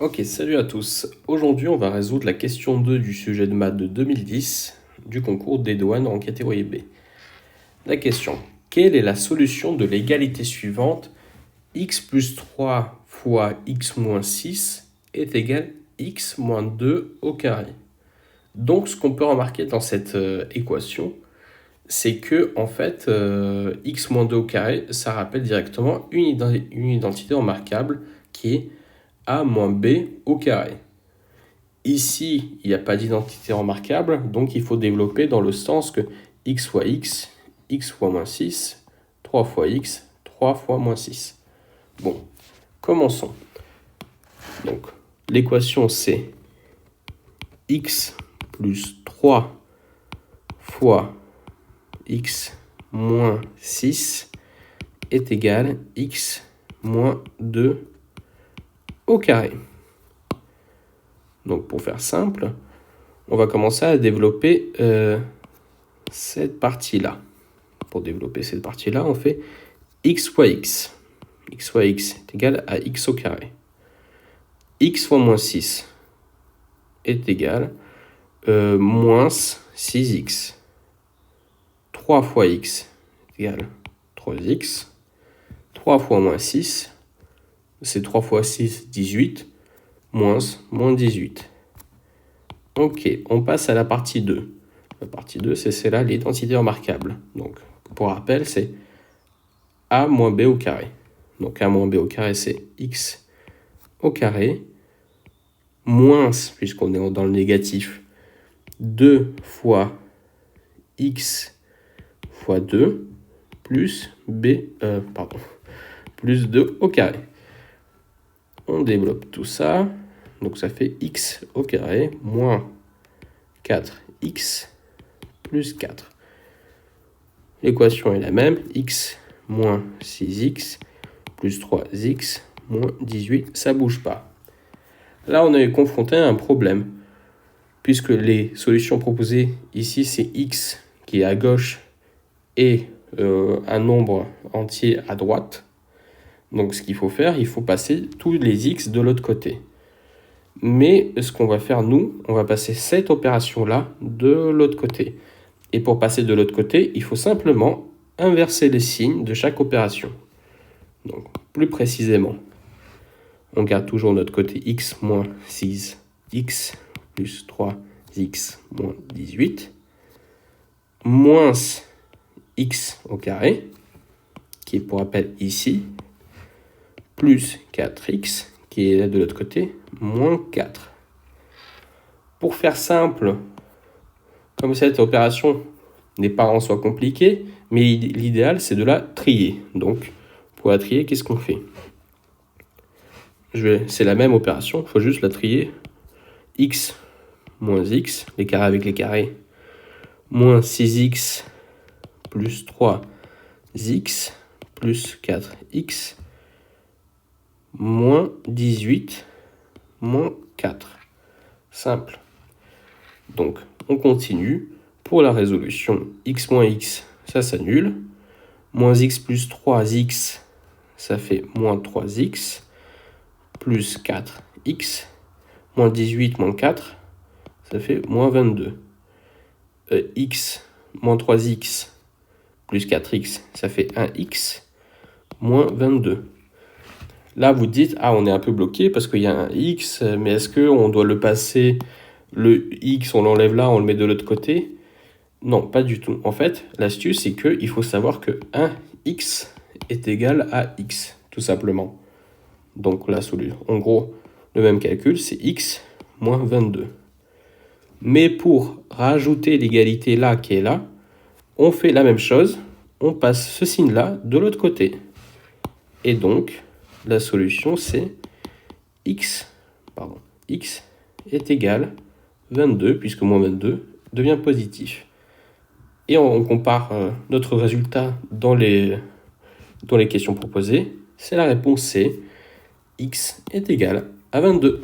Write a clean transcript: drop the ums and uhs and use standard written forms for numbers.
Ok, salut à tous. Aujourd'hui, on va résoudre la question 2 du sujet de maths de 2010 du concours des douanes en catégorie B. La question: quelle est la solution de l'égalité suivante? X plus 3 fois x moins 6 est égal à x moins 2 au carré. Donc, ce qu'on peut remarquer dans cette équation, c'est que, en fait, x moins 2 au carré, ça rappelle directement une identité remarquable qui est a moins b au carré. Ici, il n'y a pas d'identité remarquable, donc il faut développer dans le sens que x fois x fois moins 6, 3 fois x, 3 fois moins 6. Bon, commençons. Donc, l'équation c'est x plus 3 fois x moins 6 est égal à x moins 2 au carré. Donc, pour faire simple, on va commencer à développer cette partie-là. Pour développer cette partie-là, on fait x fois x. X fois x est égal à x au carré. X fois moins 6 est égal à moins 6x. 3 fois x est égal à 3x. 3 fois moins 6, c'est 3 fois 6, 18, moins 18. Ok, on passe à la partie 2. La partie 2, c'est celle-là, l'identité remarquable. Donc, pour rappel, c'est a moins b au carré. Donc, a moins b au carré, c'est x au carré, moins, puisqu'on est dans le négatif, 2 fois x fois 2, plus plus 2 au carré. On développe tout ça. Donc, ça fait x au carré, moins 4x plus 4. L'équation est la même, x moins 6x plus 3x moins 18, ça ne bouge pas. Là, on est confronté à un problème, puisque les solutions proposées ici, c'est x qui est à gauche et un nombre entier à droite. Donc, ce qu'il faut faire, il faut passer tous les x de l'autre côté. Mais ce qu'on va faire, nous, on va passer cette opération-là de l'autre côté. Et pour passer de l'autre côté, il faut simplement inverser les signes de chaque opération. Donc, plus précisément, on garde toujours notre côté x moins 6x plus 3x moins 18, moins x au carré, qui est pour rappel ici, plus 4x, qui est de l'autre côté, moins 4. Pour faire simple, comme cette opération n'est pas en soi compliquée, mais l'idéal, c'est de la trier. Donc, pour la trier, qu'est-ce qu'on fait? C'est la même opération, il faut juste la trier. X moins x, les carrés avec les carrés, moins 6x plus 3x plus 4x, moins 18, moins 4. Simple. Donc, on continue. Pour la résolution, x moins x, ça s'annule. Moins x plus 3x, ça fait moins 3x, plus 4x, moins 18, moins 4, ça fait moins 22. X moins 3x plus 4x, ça fait 1x, moins 22. Là, vous dites, ah, on est un peu bloqué parce qu'il y a un x, mais est-ce qu'on doit le passer, le x, on l'enlève là, on le met de l'autre côté? Non, pas du tout. En fait, l'astuce, c'est qu'il faut savoir que 1x est égal à x, tout simplement. Donc, la solution, en gros, le même calcul, c'est x moins 22. Mais pour rajouter l'égalité là qui est là, on fait la même chose, on passe ce signe-là de l'autre côté. Et donc, la solution, c'est x est égal à 22, puisque moins 22 devient positif. Et on compare notre résultat dans les questions proposées. C'est la réponse C. X est égal à 22.